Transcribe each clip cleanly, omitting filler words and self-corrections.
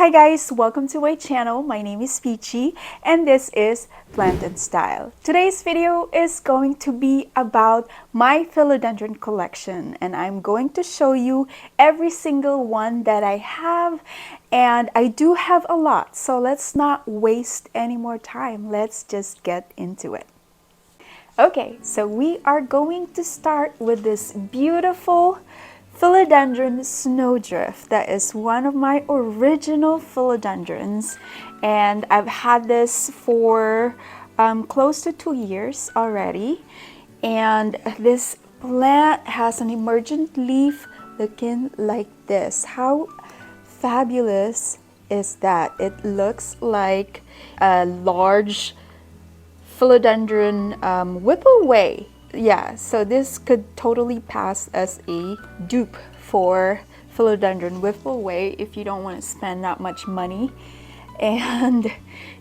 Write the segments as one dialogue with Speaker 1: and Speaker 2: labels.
Speaker 1: Hi guys, welcome to my channel. My name is Peachy and this is Plant and Style. Today's video is going to be about my philodendron collection, and I'm going to show you every single one that I have, and I do have a lot, so let's not waste any more time. Let's just get into it. Okay, so we are going to start with this beautiful Philodendron Snowdrift. That is one of my original philodendrons, and I've had this for close to 2 years already. And this plant has an emergent leaf looking like this. How fabulous is that? It looks like a large philodendron whippleway. Yeah, so this could totally pass as a dupe for philodendron whippleway if you don't want to spend that much money. And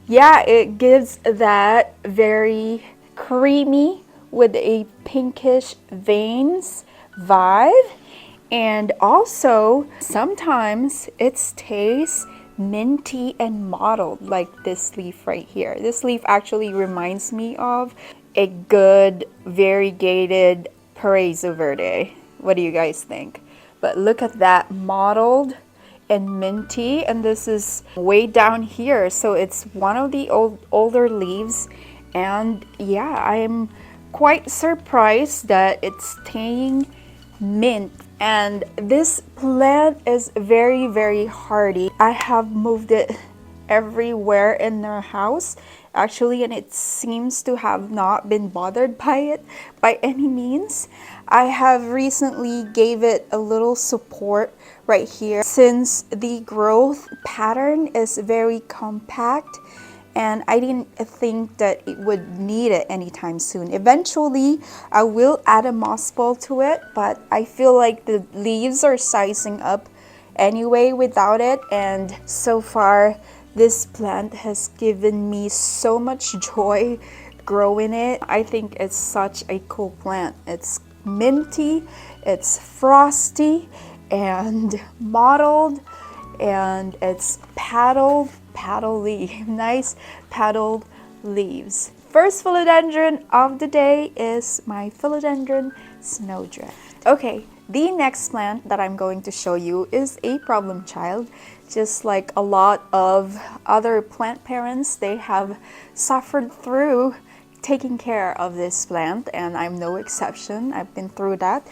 Speaker 1: yeah, it gives that very creamy with a pinkish veins vibe, and also sometimes it stays minty and mottled like this leaf right here. This leaf actually reminds me of a good variegated Paraiso Verde. What do you guys think? But look at that, mottled and minty, and this is way down here, so it's one of the older leaves. And yeah, I'm quite surprised that it's staying mint. And this plant is very hardy. I have moved it everywhere in our house actually, and it seems to have not been bothered by it by any means. I have recently gave it a little support right here since the growth pattern is very compact, and I didn't think that it would need it anytime soon. Eventually, I will add a moss ball to it, but I feel like the leaves are sizing up anyway without it. And so far, this plant has given me so much joy growing it. I think it's such a cool plant. It's minty, it's frosty and mottled, and it's paddle leaf, nice paddled leaves. First philodendron of the day is my Philodendron Snowdrift. Okay, the next plant that I'm going to show you is a problem child. Just like a lot of other plant parents, they have suffered through taking care of this plant, and I'm no exception. I've been through that.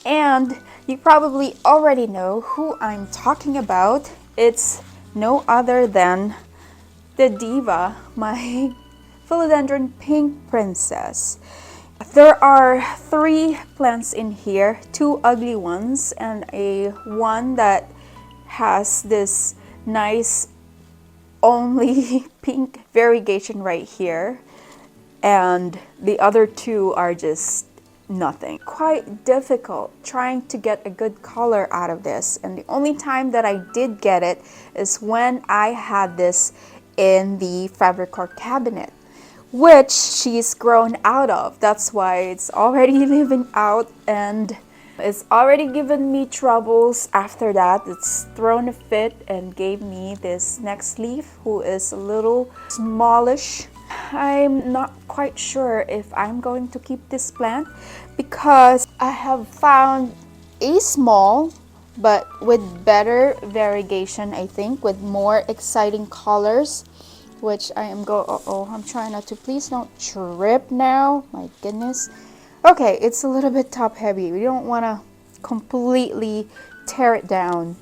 Speaker 1: And you probably already know who I'm talking about. It's no other than the diva, my Philodendron Pink Princess. There are 3 plants in here, 2 ugly ones and a one that has this nice only pink variegation right here, and the other 2 are just nothing. Quite difficult trying to get a good color out of this, and the only time that I did get it is when I had this in the Fabricor cabinet, which she's grown out of. That's why it's already living out, and it's already given me troubles after that. It's thrown a fit and gave me this next leaf, who is a little smallish. I'm not quite sure if I'm going to keep this plant because I have found a small but with better variegation, I think, with more exciting colors, which I am I'm trying not to. Please don't trip now. My goodness. Okay, it's a little bit top heavy. We don't want to completely tear it down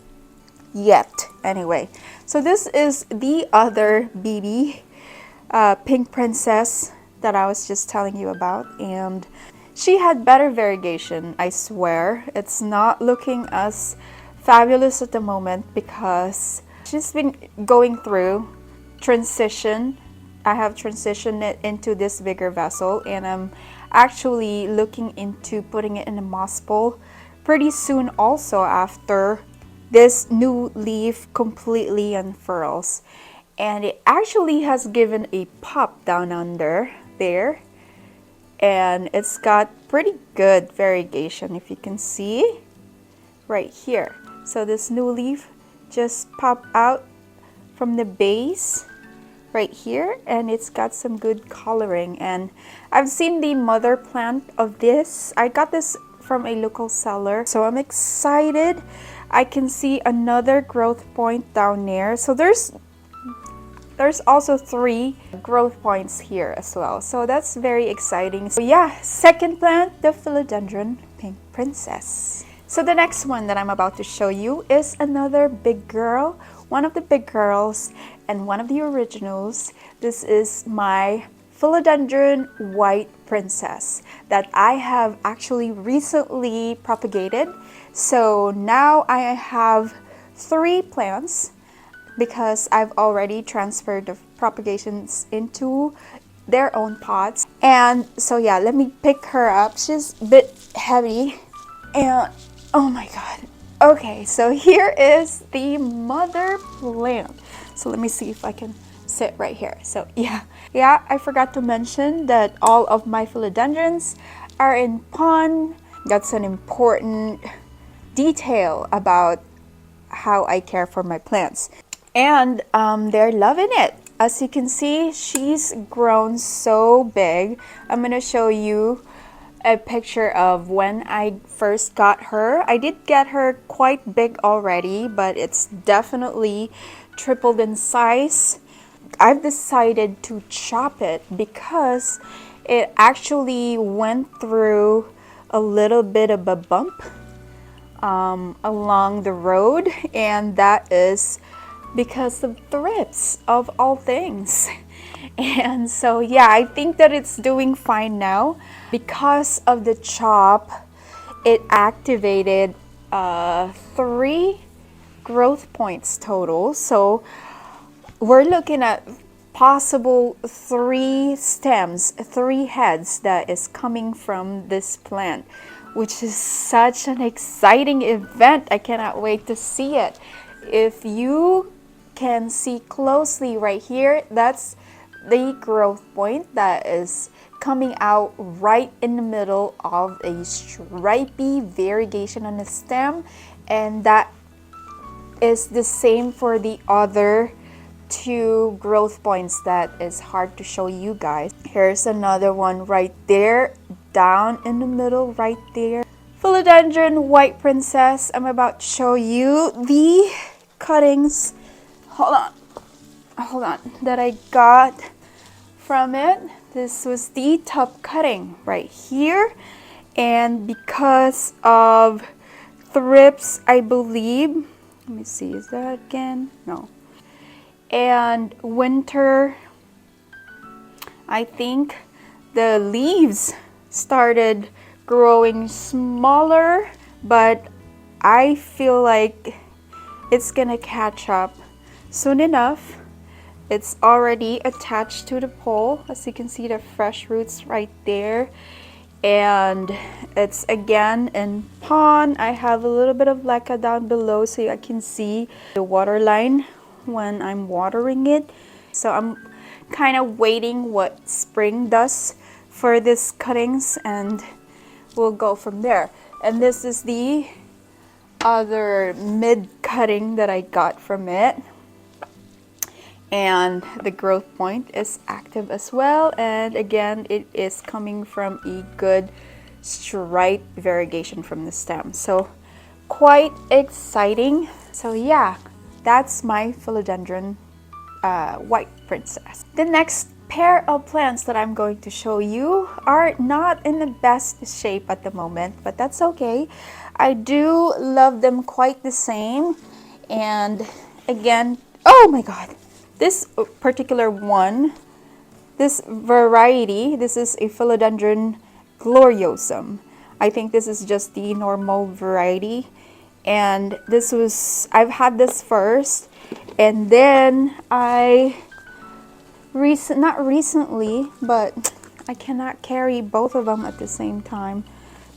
Speaker 1: yet. Anyway, so this is the other BB Pink Princess that I was just telling you about, and she had better variegation, I swear. It's not looking as fabulous at the moment because she's been going through transition. I have transitioned it into this bigger vessel, and I'm actually looking into putting it in a moss bowl pretty soon also, after this new leaf completely unfurls. And it actually has given a pop down under there, and it's got pretty good variegation, if you can see right here. So this new leaf just popped out from the base right here, and it's got some good coloring. And I've seen the mother plant of this. I got this from a local seller, so I'm excited. I can see another growth point down there, so there's also 3 growth points here as well, so that's very exciting. So yeah, second plant, the Philodendron Pink Princess. So the next one that I'm about to show you is another big girl, one of the big girls and one of the originals. This is my Philodendron White Princess that I have actually recently propagated. So now I have 3 plants because I've already transferred the propagations into their own pots. And so yeah, let me pick her up. She's a bit heavy and oh my god. Okay, so here is the mother plant. So let me see if I can sit right here. So yeah, I forgot to mention that all of my philodendrons are in pond. That's an important detail about how I care for my plants. And they're loving it. As you can see, she's grown so big. I'm gonna show you a picture of when I first got her. I did get her quite big already, but it's definitely tripled in size. I've decided to chop it because it actually went through a little bit of a bump along the road, and that is because of thrips of all things. And so yeah, I think that it's doing fine now. Because of the chop, it activated 3 growth points total. So we're looking at possible 3 stems, 3 heads that is coming from this plant, which is such an exciting event. I cannot wait to see it. If you can see closely right here, that's the growth point that is coming out right in the middle of a stripy variegation on the stem, and that is the same for the other 2 growth points that is hard to show you guys. Here's another one right there, down in the middle right there. Philodendron White Princess. I'm about to show you the cuttings. Hold on, that I got from it. This was the top cutting right here, and because of thrips, I believe, let me see, is that again? No. And winter, I think the leaves started growing smaller, but I feel like it's gonna catch up soon enough. It's already attached to the pole. As you can see, the fresh roots right there. And it's again in pond. I have a little bit of leca down below so I can see the water line when I'm watering it. So I'm kind of waiting what spring does for these cuttings, and we'll go from there. And this is the other mid cutting that I got from it, and the growth point is active as well. And again, it is coming from a good stripe variegation from the stem, so quite exciting. So yeah, that's my Philodendron White Princess. The next pair of plants that I'm going to show you are not in the best shape at the moment, but that's okay. I do love them quite the same. And again, oh my god, this particular one, this variety, this is a Philodendron gloriosum. I think this is just the normal variety, and this was, I've had this first, and then not recently, but I cannot carry both of them at the same time,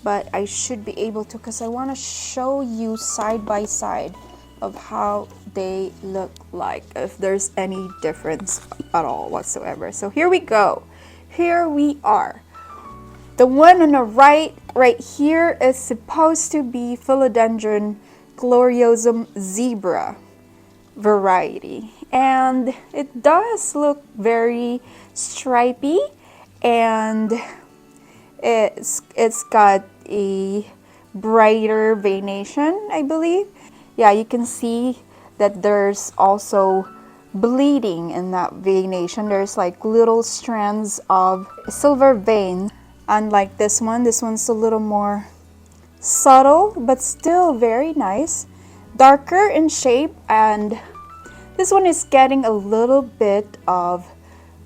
Speaker 1: but I should be able to, because I want to show you side by side of how they look like, if there's any difference at all whatsoever. So here we go. Here we are. The one on the right here is supposed to be Philodendron gloriosum zebra variety, and it does look very stripy, and it's got a brighter veination, I believe. Yeah, you can see that there's also bleeding in that veination. There's like little strands of silver vein. Unlike this one's a little more subtle, but still very nice. Darker in shape, and this one is getting a little bit of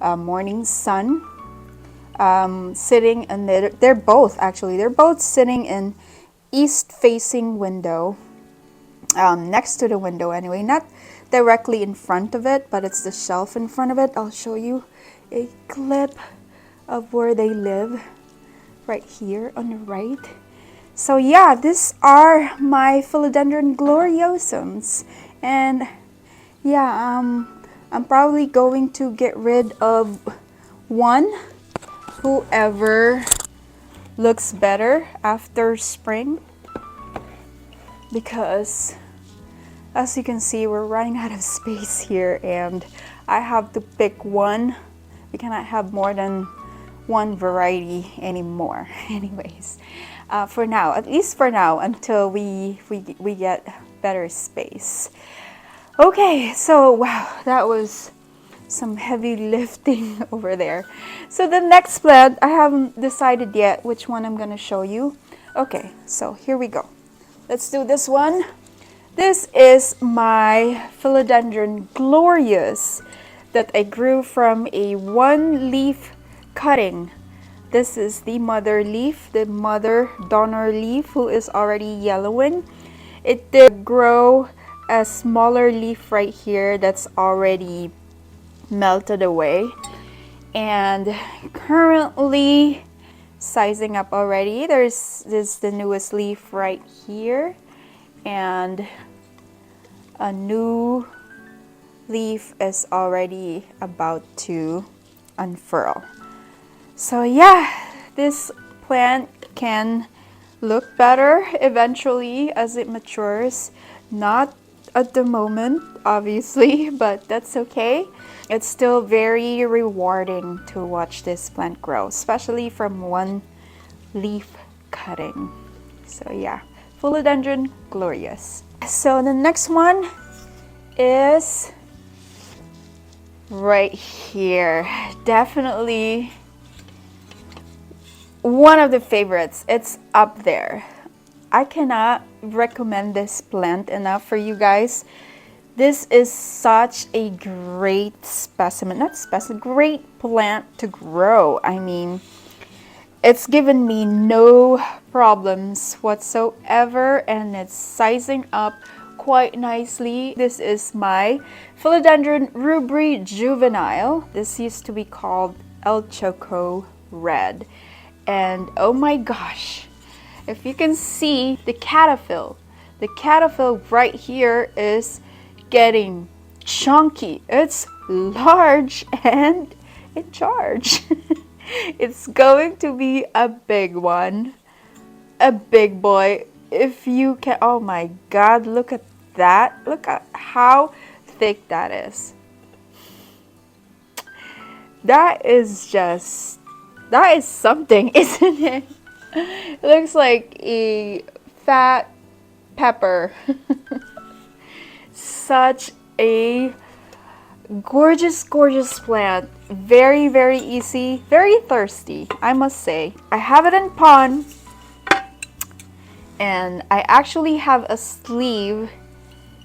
Speaker 1: morning sun sitting in there. They're both sitting in east facing window, next to the window anyway, not directly in front of it, but it's the shelf in front of it. I'll show you a clip of where they live right here on the right. So yeah, these are my Philodendron gloriosums, and yeah, I'm probably going to get rid of one, whoever looks better after spring, because as you can see, we're running out of space here and I have to pick one. We cannot have more than one variety anymore. Anyways, for now, at least for now, until we get better space. Okay, so wow, that was some heavy lifting over there. So the next plant, I haven't decided yet which one I'm gonna show you. Okay, so here we go. Let's do this one. This is my Philodendron glorious that I grew from a one leaf cutting. This is the mother leaf, the mother donor leaf, who is already yellowing. It did grow a smaller leaf right here that's already melted away, and currently sizing up already. There's the newest leaf right here, and a new leaf is already about to unfurl. So yeah, this plant can look better eventually as it matures. Not at the moment, obviously, but that's okay. It's still very rewarding to watch this plant grow, especially from one leaf cutting. So yeah, Philodendron glorious. So the next one is right here. Definitely one of the favorites. It's up there. I cannot recommend this plant enough for you guys. This is such a great specimen, great plant to grow. I mean, it's given me no problems whatsoever, and it's sizing up quite nicely. This is my Philodendron rubri juvenile. This used to be called El Choco Red. And oh my gosh, if you can see the caterpillar right here is getting chunky. It's large and in charge. It's going to be a big one, a big boy. If you can, oh my God, look at that. Look at how thick that is. That is something, isn't it? It looks like a fat pepper. Such a gorgeous, gorgeous plant. Very, very easy, very thirsty, I must say. I have it in pon, and I actually have a sleeve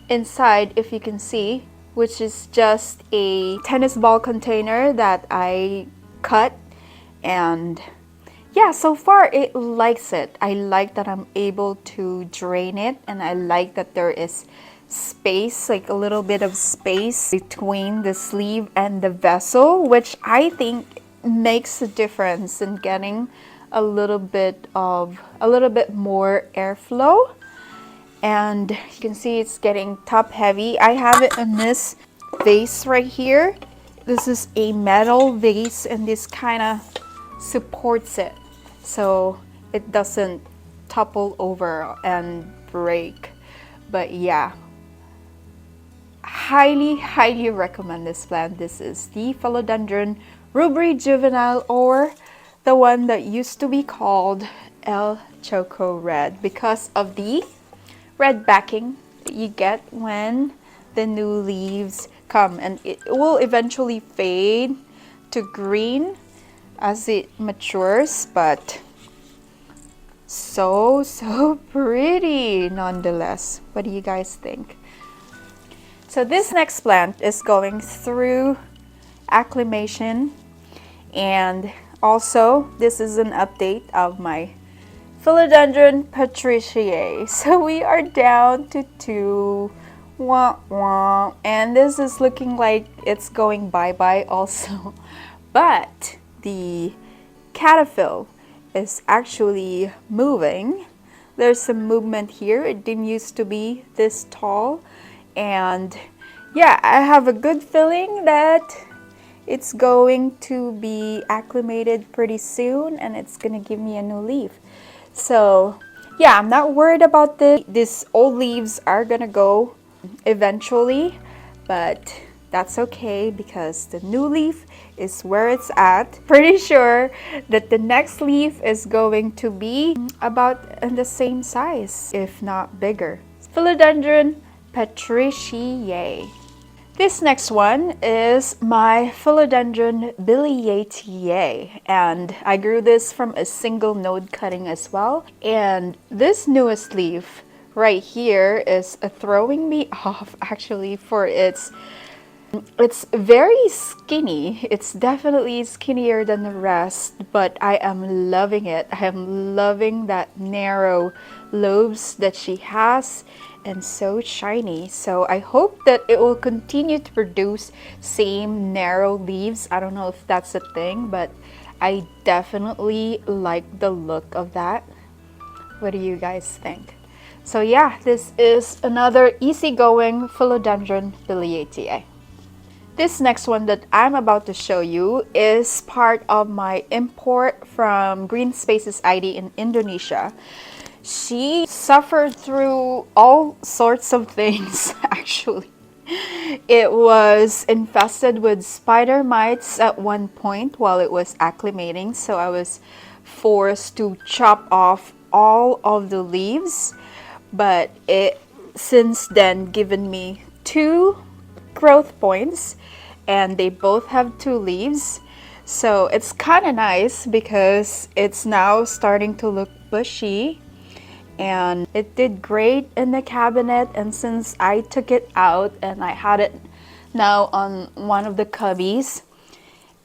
Speaker 1: inside, if you can see, which is just a tennis ball container that I cut. And yeah, so far it likes it. I like that I'm able to drain it, and I like that there is space, like a little bit of space between the sleeve and the vessel, which I think makes a difference in getting a little bit more airflow. And you can see it's getting top heavy. I have it in this vase right here. This is a metal vase, and this kind of supports it so it doesn't topple over and break. But yeah, highly recommend this plant. This is the Philodendron rubri juvenile, or the one that used to be called El Choco Red, because of the red backing that you get when the new leaves come, and it will eventually fade to green as it matures, but so pretty nonetheless. What do you guys think? So this next plant is going through acclimation, and also this is an update of my Philodendron patriciae. So we are down to 2. Wah, wah. And this is looking like it's going bye-bye also. But the caterpillar is actually moving. There's some movement here. It didn't used to be this tall. And yeah, I have a good feeling that it's going to be acclimated pretty soon, and it's gonna give me a new leaf. So yeah, I'm not worried about this. These old leaves are gonna go eventually, but that's okay because the new leaf is where it's at. Pretty sure that the next leaf is going to be about in the same size, if not bigger. Philodendron patriciae. This next one is my Philodendron biliaceae, and I grew this from a single node cutting as well. And this newest leaf right here is throwing me off actually, for it's very skinny. It's definitely skinnier than the rest, but I am loving it. I am loving that narrow lobes that she has, and so shiny. So I hope that it will continue to produce same narrow leaves. I don't know if that's a thing, but I definitely like the look of that. What do you guys think? So yeah, this is another easygoing Philodendron biliaceae. This next one that I'm about to show you is part of my import from Green Spaces ID in Indonesia. She suffered through all sorts of things actually. It was infested with spider mites at one point while it was acclimating, so I was forced to chop off all of the leaves, but it since then given me 2 growth points, and they both have 2 leaves. So it's kind of nice because it's now starting to look bushy, and it did great in the cabinet. And since I took it out and I had it now on one of the cubbies,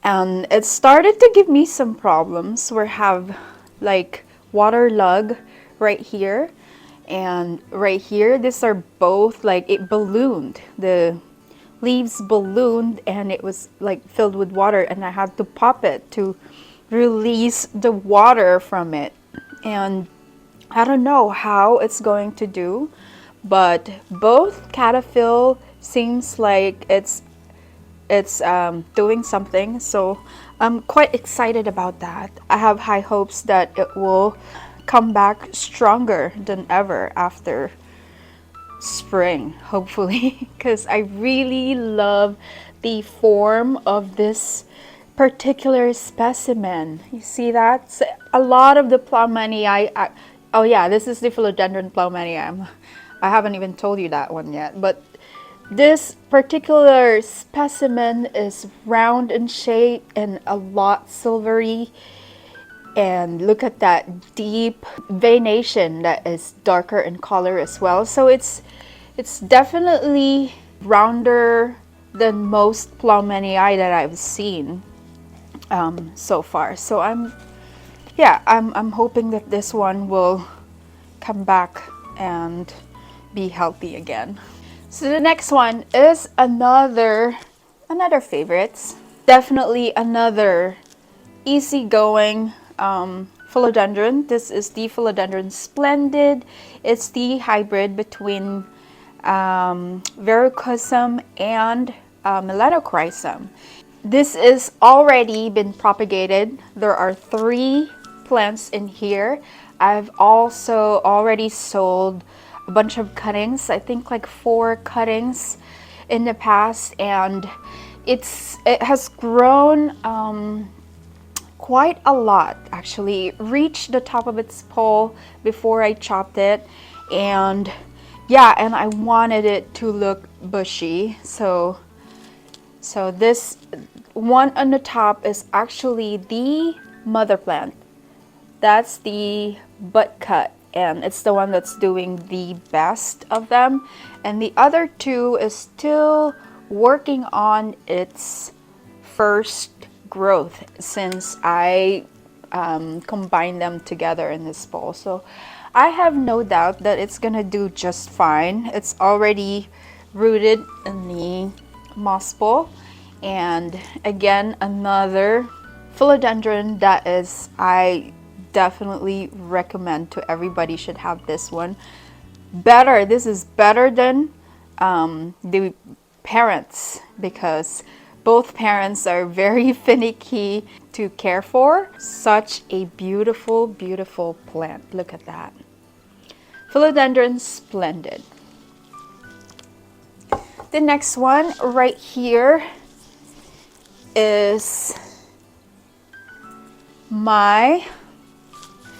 Speaker 1: and it started to give me some problems. We have like water lug right here and right here. These are both like, it ballooned, the leaves ballooned, and it was like filled with water, and I had to pop it to release the water from it. And I don't know how it's going to do, but both caterpillar seems like it's doing something, so I'm quite excited about that. I have high hopes that it will come back stronger than ever after spring, hopefully, because I really love the form of this particular specimen. You see that? So a lot of the Plowmanii, oh yeah, this is the Philodendron Plowmanii. I haven't even told you that one yet, but this particular specimen is round in shape and a lot silvery. And look at that deep veination that is darker in color as well. So it's definitely rounder than most Plowmanii that I've seen so far. So I'm hoping that this one will come back and be healthy again. So the next one is another favorites. Definitely another easygoing philodendron. This is the Philodendron Splendid. It's the hybrid between variegata and melanochrysum. This is already been propagated. There are 3 plants in here. I've also already sold a bunch of cuttings, I think like 4 cuttings, in the past, and it has grown quite a lot, actually. It reached the top of its pole before I chopped it, and yeah, and I wanted it to look bushy, so this one on the top is actually the mother plant. That's the butt cut, and it's the one that's doing the best of them, and the other two is still working on its first growth since I combined them together in this bowl. So I have no doubt that it's gonna do just fine. It's already rooted in the moss bowl, and again, another philodendron that is, I definitely recommend to everybody should have this one. This is better than the parents, because both parents are very finicky to care for. Such a beautiful, beautiful plant. Look at that. Philodendron Splendid. The next one right here is my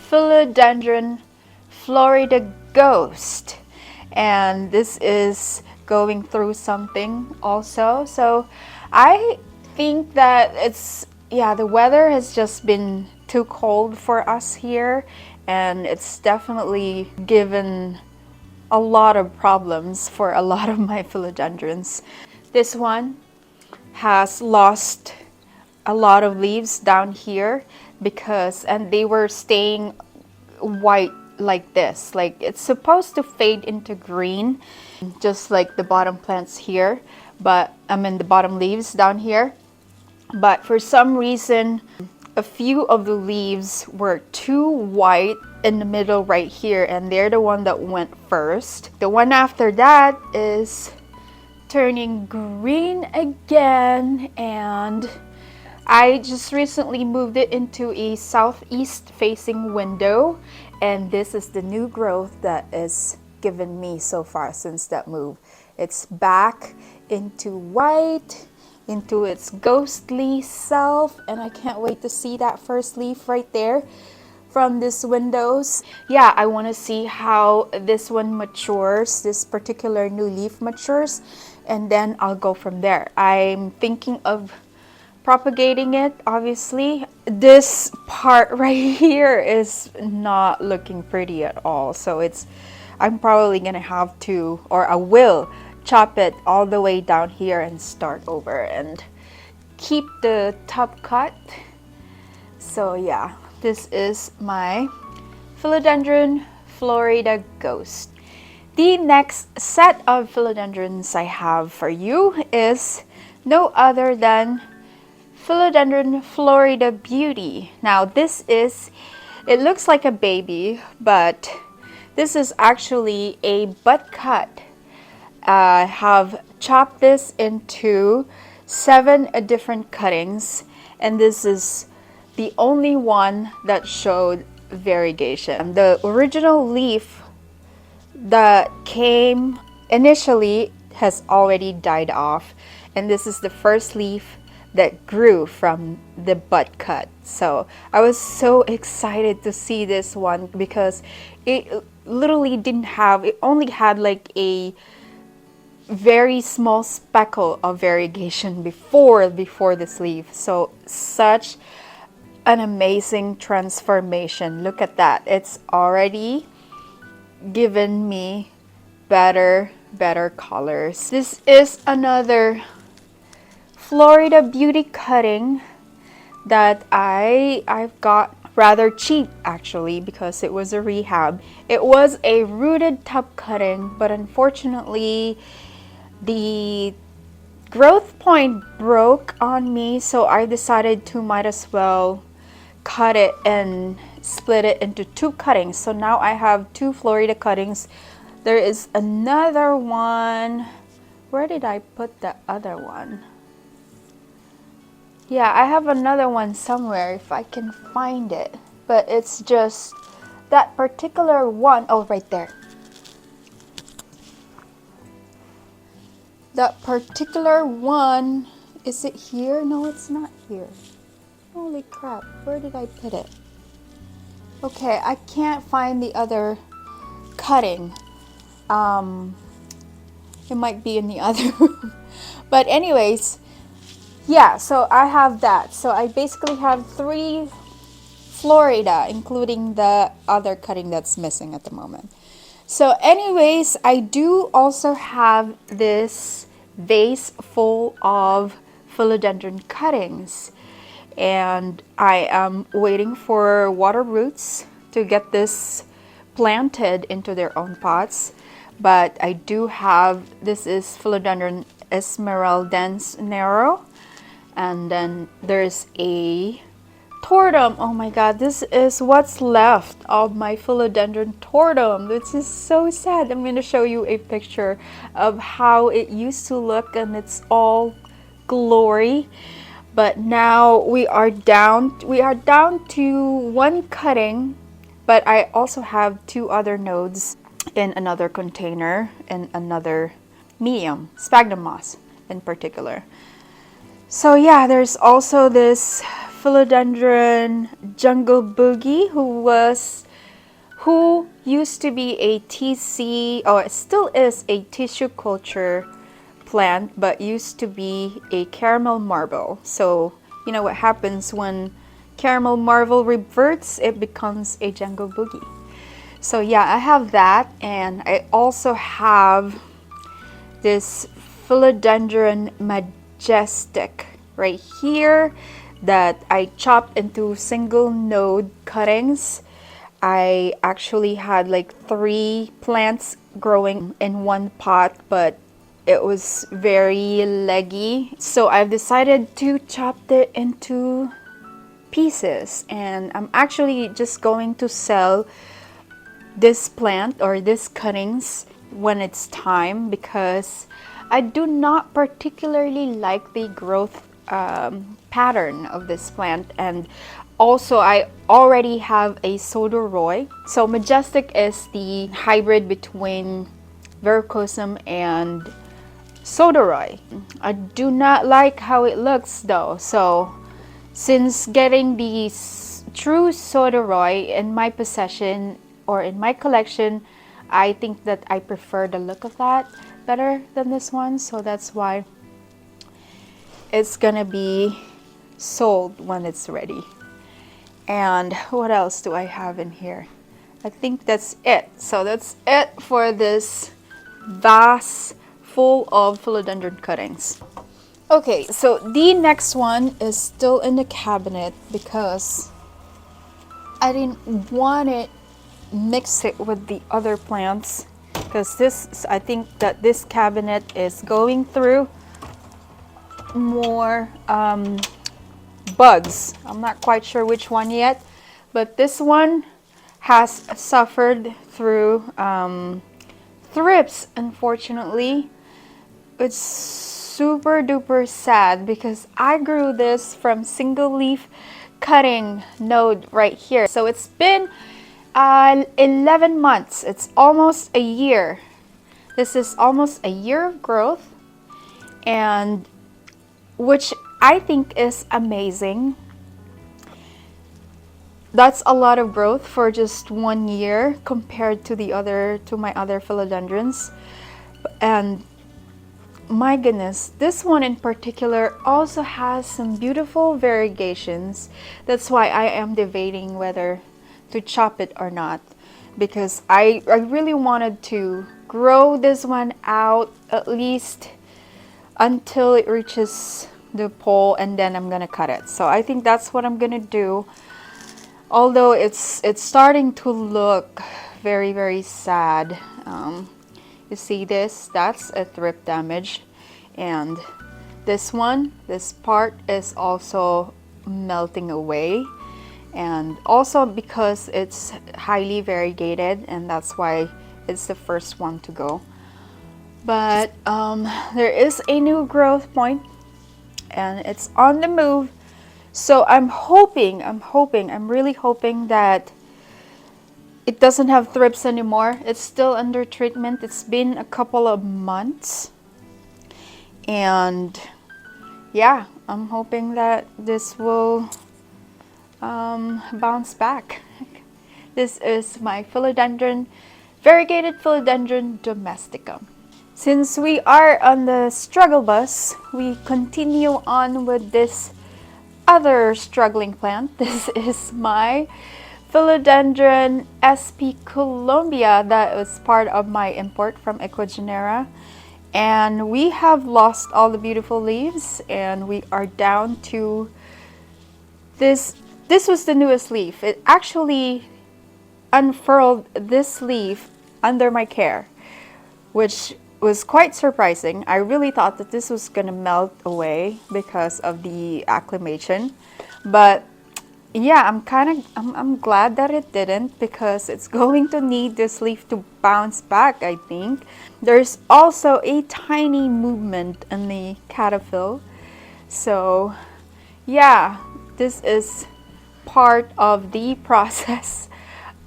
Speaker 1: Philodendron Florida Ghost, and this is going through something also. So I think that the weather has just been too cold for us here, and it's definitely given a lot of problems for a lot of my philodendrons. This one has lost a lot of leaves down here and they were staying white like this. Like, it's supposed to fade into green, just like the bottom plants here, but the bottom leaves down here. But for some reason, a few of the leaves were too white in the middle right here, and they're the one that went first. The one after that is turning green again, and I just recently moved it into a southeast facing window, and this is the new growth that is given me so far since that move. It's back into white, into its ghostly self, and I can't wait to see that first leaf right there from this windows. Yeah, I want to see how this one matures, this particular new leaf matures, and then I'll go from there. I'm thinking of propagating it, obviously. This part right here is not looking pretty at all, so I'm probably gonna have to, or I will chop it all the way down here and start over and keep the top cut. So yeah, this is my Philodendron Florida Ghost. The next set of philodendrons I have for you is no other than Philodendron Florida Beauty. Now it looks like a baby, but this is actually a butt cut. I have chopped this into 7 different cuttings, and this is the only one that showed variegation. The original leaf that came initially has already died off, and this is the first leaf that grew from the butt cut. So I was so excited to see this one because it literally it only had like a very small speckle of variegation before this leaf. So such an amazing transformation. Look at that. It's already given me better colors. This is another Florida Beauty cutting that I've got rather cheap, actually, because it was a rehab. It was a rooted top cutting, but unfortunately the growth point broke on me, so I decided to might as well cut it and split it into 2 cuttings. So now I have 2 Florida cuttings. There is another one. Where did I put the other one? Yeah, I have another one somewhere if I can find it, but it's just that particular one. Oh, right there. that particular one, is it here? No, it's not here. Holy crap, where did I put it? Okay, I can't find the other cutting. It might be in the other room. But anyways, yeah, so I have that. So I basically have 3 Florida, including the other cutting that's missing at the moment. So anyways, I do also have this vase full of philodendron cuttings. And I am waiting for water roots to get this planted into their own pots. But I do have, this is Philodendron esmeraldense narrow. And then there's a tortum. Oh my god, this is what's left of my philodendron tortum. This is so sad. I'm going to show you a picture of how it used to look, and it's all glory. But now we are down to 1 cutting, but I also have 2 other nodes in another container and another medium, sphagnum moss in particular. So yeah, there's also this philodendron jungle boogie who used to be a TC, or it still is a tissue culture plant, but used to be a caramel marble. So you know what happens when caramel marble reverts, it becomes a jungle boogie. So yeah, I have that, and I also have this philodendron majestic right here that I chopped into single node cuttings. I actually had like 3 plants growing in 1 pot, but it was very leggy. So I've decided to chop it into pieces, and I'm actually just going to sell this plant or these cuttings when it's time, because I do not particularly like the growth pattern of this plant. And also I already have a Sodoroi. So majestic is the hybrid between variegata and Sodoroi. I do not like how it looks though. So since getting the true Sodoroi in my possession or in my collection, I think that I prefer the look of that better than this one. So that's why it's gonna be sold when it's ready. And what else do I have in here? I think that's it. So that's it for this vase full of philodendron cuttings. Okay, so the next one is still in the cabinet because I didn't want it mix it with the other plants, because this, I think that this cabinet is going through more bugs. I'm not quite sure which one yet, but this one has suffered through thrips, unfortunately. It's super duper sad because I grew this from single leaf cutting node right here. So it's been 11 months. It's almost a year. This is almost a year of growth, and which I think is amazing. That's a lot of growth for just 1 year compared to my other philodendrons. And my goodness, this one in particular also has some beautiful variegations. That's why I am debating whether to chop it or not, because I really wanted to grow this one out at least until it reaches the pole, and then I'm gonna cut it. So I think that's what I'm gonna do, although it's starting to look very, very sad. You see this, that's a thrip damage, and this part is also melting away, and also because it's highly variegated, and that's why it's the first one to go. But there is a new growth point, and it's on the move. So I'm really hoping that it doesn't have thrips anymore. It's still under treatment. It's been a couple of months, And yeah, I'm hoping that this will bounce back. This is my variegated Philodendron domesticum. Since we are on the struggle bus, we continue on with this other struggling plant. This is my Philodendron sp. Colombia that was part of my import from Ecuagenera. And we have lost all the beautiful leaves, and we are down to this. This was the newest leaf. It actually unfurled this leaf under my care, which was quite surprising. I really thought that this was gonna melt away because of the acclimation, but yeah, I'm glad that it didn't, because it's going to need this leaf to bounce back, I think. There's also a tiny movement in the caterpillar. So yeah, this is part of the process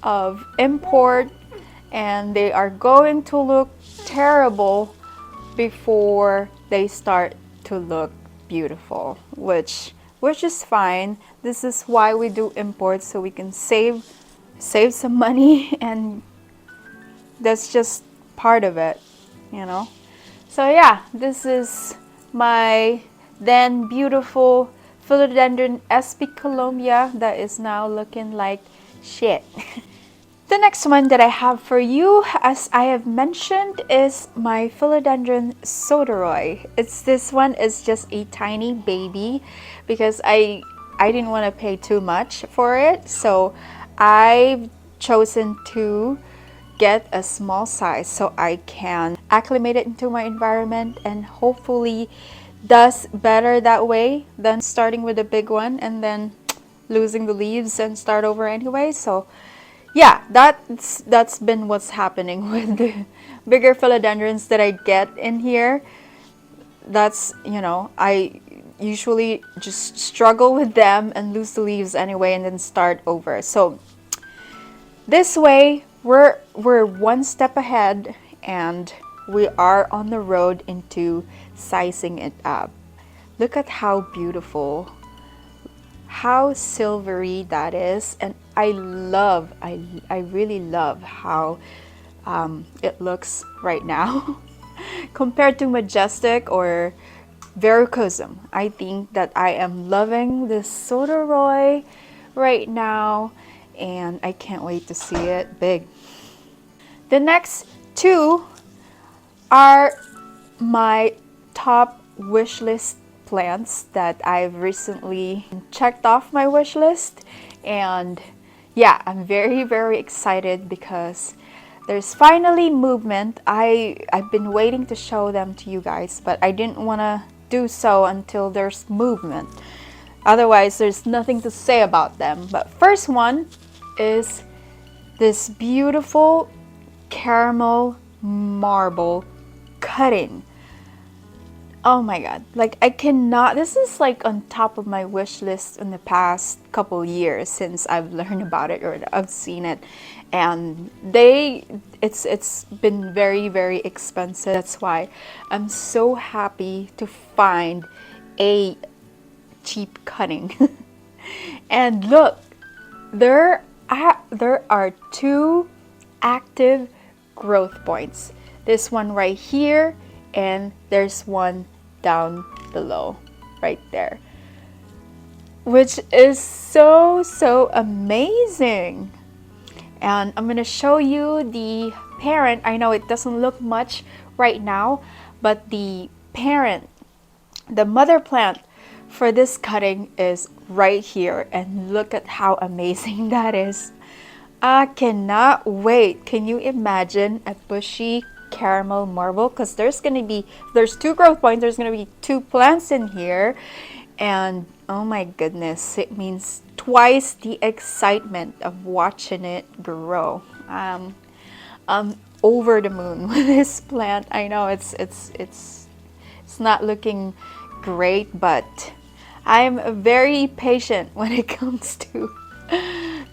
Speaker 1: of import, and they are going to look terrible before they start to look beautiful, which is fine. This is why we do imports, so we can save some money, and that's just part of it, you know. So yeah, this is my then beautiful Philodendron sp. Colombia that is now looking like shit. The next one that I have for you, as I have mentioned, is my Philodendron Snowdrift. This one is just a tiny baby, because I didn't want to pay too much for it, so I've chosen to get a small size so I can acclimate it into my environment, and hopefully does better that way than starting with a big one and then losing the leaves and start over anyway. So yeah, that's been what's happening with the bigger philodendrons that I get in here. That's, you know, I usually just struggle with them and lose the leaves anyway and then start over. So this way we're one step ahead, and we are on the road into sizing it up. Look at how beautiful, how silvery that is, and I really love how it looks right now compared to majestic or variegata. I think that I am loving this Snowdrift right now, and I can't wait to see it big. The next two are my top wish list plants that I've recently checked off my wish list, and yeah, I'm very excited because there's finally movement. I've been waiting to show them to you guys, but I didn't want to do so until there's movement. Otherwise, there's nothing to say about them. But first one is this beautiful caramel marble cutting. Oh my god, like I cannot, this is like on top of my wish list in the past couple years since I've learned about it or I've seen it, and it's been very expensive. That's why I'm so happy to find a cheap cutting. And look, there are two active growth points. This one right here, and there's one down below right there, which is so amazing. And I'm gonna show you the parent. I know it doesn't look much right now, but the parent, the mother plant for this cutting is right here, and look at how amazing that is. I cannot wait. Can you imagine a bushy caramel marble? Because there's two growth points, there's gonna be two plants in here, and oh my goodness, it means twice the excitement of watching it grow. I'm over the moon with this plant. I know it's not looking great, but I'm very patient when it comes to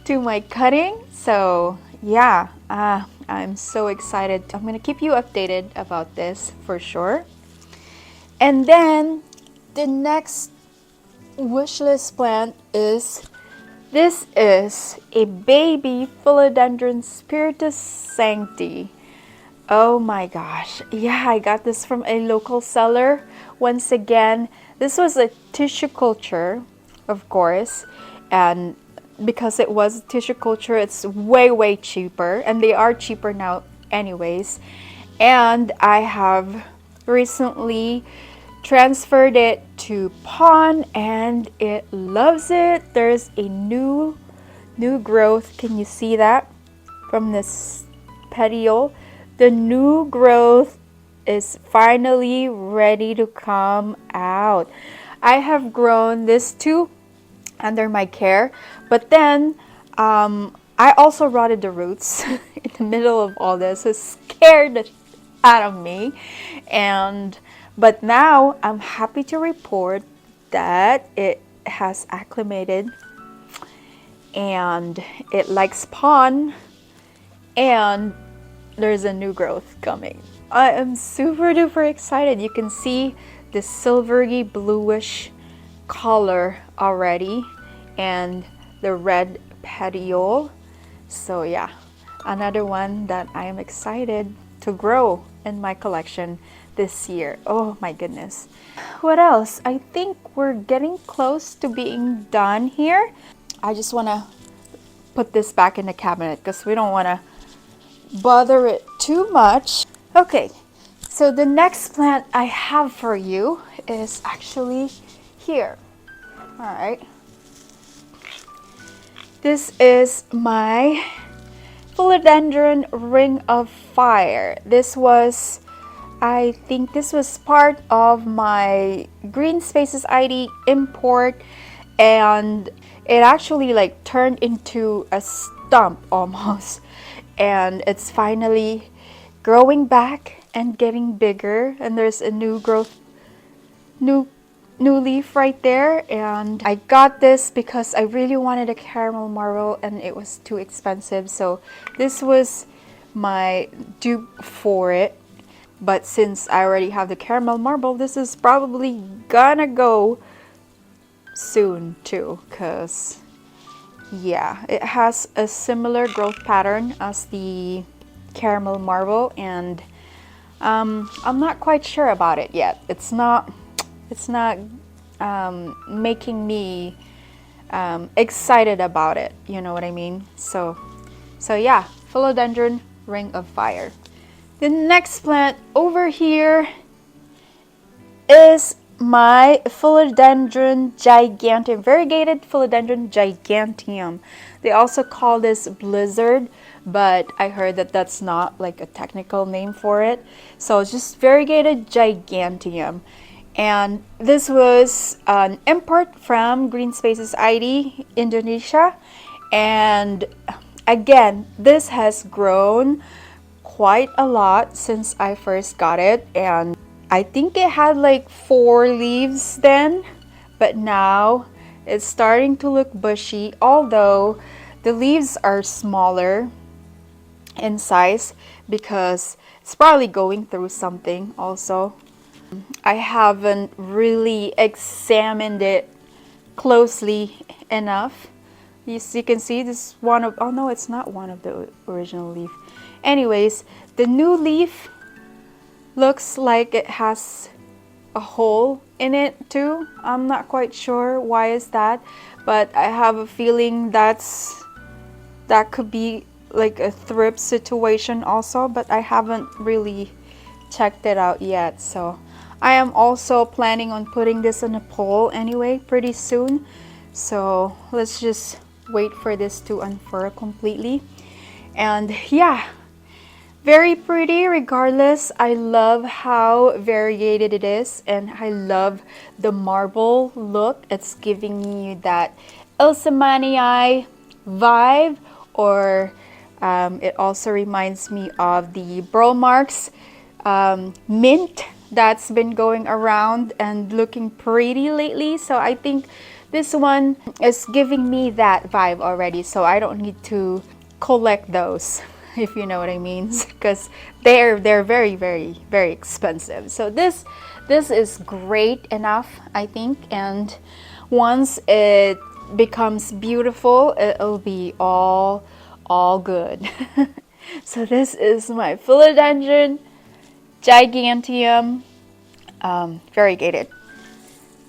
Speaker 1: my cutting. So yeah, I'm so excited. I'm gonna keep you updated about this for sure. And then the next wish list plant is, this is a baby Philodendron spiritus sancti. Oh my gosh. Yeah, I got this from a local seller. Once again, this was a tissue culture, of course, and because it was tissue culture, it's way cheaper, and they are cheaper now anyways. And I have recently transferred it to pond and it loves it. There's a new growth. Can you see that from this petiole? The new growth is finally ready to come out. I have grown this too under my care, but then I also rotted the roots in the middle of all this. It scared the out of me, but now I'm happy to report that it has acclimated and it likes pond, and there's a new growth coming. I am super duper excited. You can see the silvery bluish color already and the red petiole. So yeah, another one that I am excited to grow in my collection this year. Oh my goodness. What else? I think we're getting close to being done here. I just want to put this back in the cabinet because we don't want to bother it too much. Okay, so the next plant I have for you is actually here. All right. This is my Philodendron Ring of Fire. This was, I think this was part of my Green Spaces ID import, and it actually like turned into a stump almost, and it's finally growing back and getting bigger, and there's a new growth, new leaf right there. And I got this because I really wanted a caramel marble and it was too expensive, so this was my dupe for it. But since I already have the caramel marble, this is probably gonna go soon too, because yeah, it has a similar growth pattern as the caramel marble, and I'm not quite sure about it yet. It's not making me excited about it, you know what I mean? So yeah, Philodendron Ring of Fire. The next plant over here is my Philodendron giganteum, variegated Philodendron giganteum. They also call this blizzard, but I heard that that's not like a technical name for it. So it's just variegated giganteum. And this was an import from Green Spaces ID, Indonesia. And again, this has grown quite a lot since I first got it, and I think it had like 4 leaves then, but now it's starting to look bushy, although the leaves are smaller in size because it's probably going through something also. I haven't really examined it closely enough. You can see this one of, oh no, it's not one of the original leaf. Anyways, the new leaf looks like it has a hole in it too. I'm not quite sure why is that, but I have a feeling that could be like a thrift situation also, but I haven't really checked it out yet. So I am also planning on putting this on a pole anyway pretty soon. So let's just wait for this to unfurl completely. And yeah, very pretty regardless. I love how variegated it is, and I love the marble look. It's giving you that Ilsamanii vibe, or it also reminds me of the Burle Marx mint that's been going around and looking pretty lately. So I think this one is giving me that vibe already, so I don't need to collect those. if you know what I mean, because they're very very expensive. So this is great enough, I think, and once it becomes beautiful, it'll be all good. So this is my Philodendron giganteum, variegated.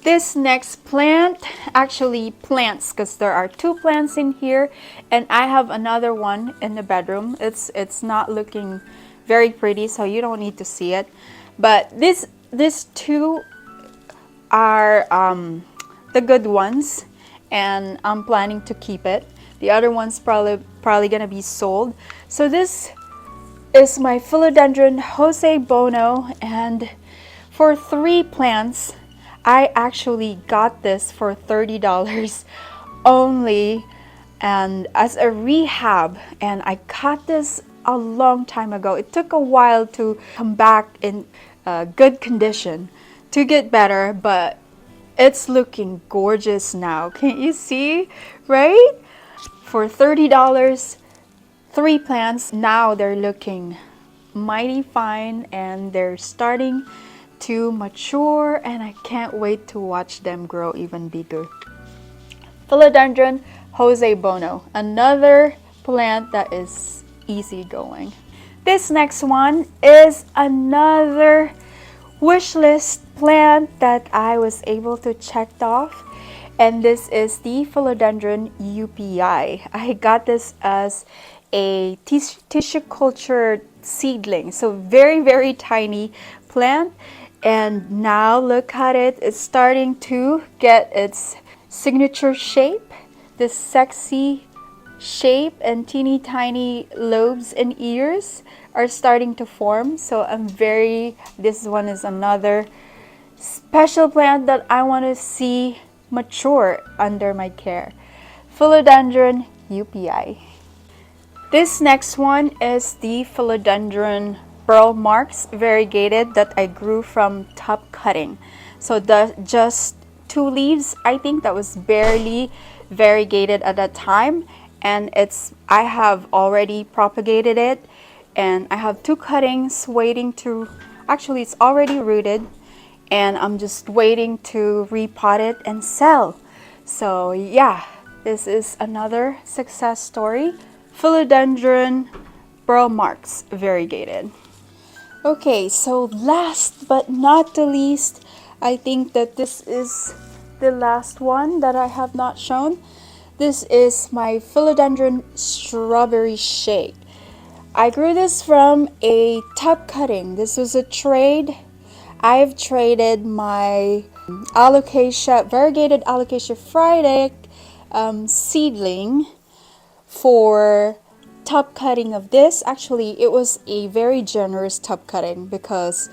Speaker 1: This next plant, actually plants, because there are two plants in here, and I have another one in the bedroom. It's not looking very pretty, so you don't need to see it. But these two are the good ones, and I'm planning to keep it. The other one's probably gonna be sold. So this is my Philodendron Buono, and for 3 plants, I actually got this for $30 only, and as a rehab, and I got this a long time ago. It took a while to come back in good condition to get better, but it's looking gorgeous now. Can you see, right? For $30, 3 plants, now they're looking mighty fine, and they're starting to mature, and I can't wait to watch them grow even bigger. Philodendron Buono, another plant that is easy going. This next one is another wish list plant that I was able to check off, and this is the Philodendron UPI. I got this as a tissue culture seedling, so very tiny plant, and now look at it. It's starting to get its signature shape, this sexy shape, and teeny tiny lobes and ears are starting to form. So this one is another special plant that I want to see mature under my care. Philodendron UPI. This next one is the Philodendron Marx variegated that I grew from top cutting. So just 2 leaves, I think, that was barely variegated at that time, and I have already propagated it, and I have 2 cuttings waiting to, actually it's already rooted, and I'm just waiting to repot it and sell. So yeah, this is another success story. Philodendron Marx variegated. Okay, so last but not the least, I think that this is the last one that I have not shown. This is my Philodendron Strawberry Shake. I grew this from a top cutting. This was a trade. I've traded my variegated Alocasia Friday seedling for top cutting of this. Actually, it was a very generous top cutting because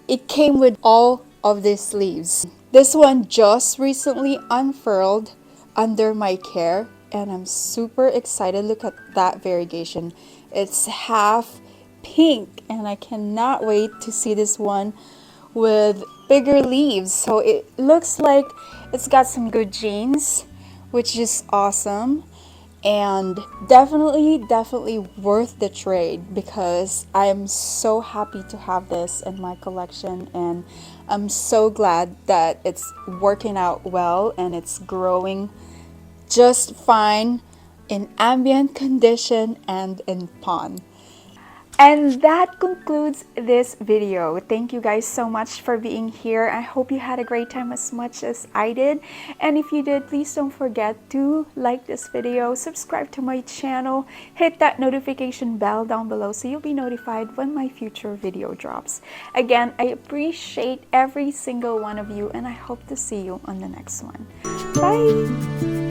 Speaker 1: it came with all of these leaves. This one just recently unfurled under my care, and I'm super excited. Look at that variegation. It's half pink, and I cannot wait to see this one with bigger leaves. So it looks like it's got some good genes, which is awesome. And definitely worth the trade, because I am so happy to have this in my collection, and I'm so glad that it's working out well and it's growing just fine in ambient condition and in pond. And that concludes this video. Thank you guys so much for being here. I hope you had a great time as much as I did. And if you did, please don't forget to like this video, subscribe to my channel, hit that notification bell down below so you'll be notified when my future video drops. Again, I appreciate every single one of you, and I hope to see you on the next one. Bye!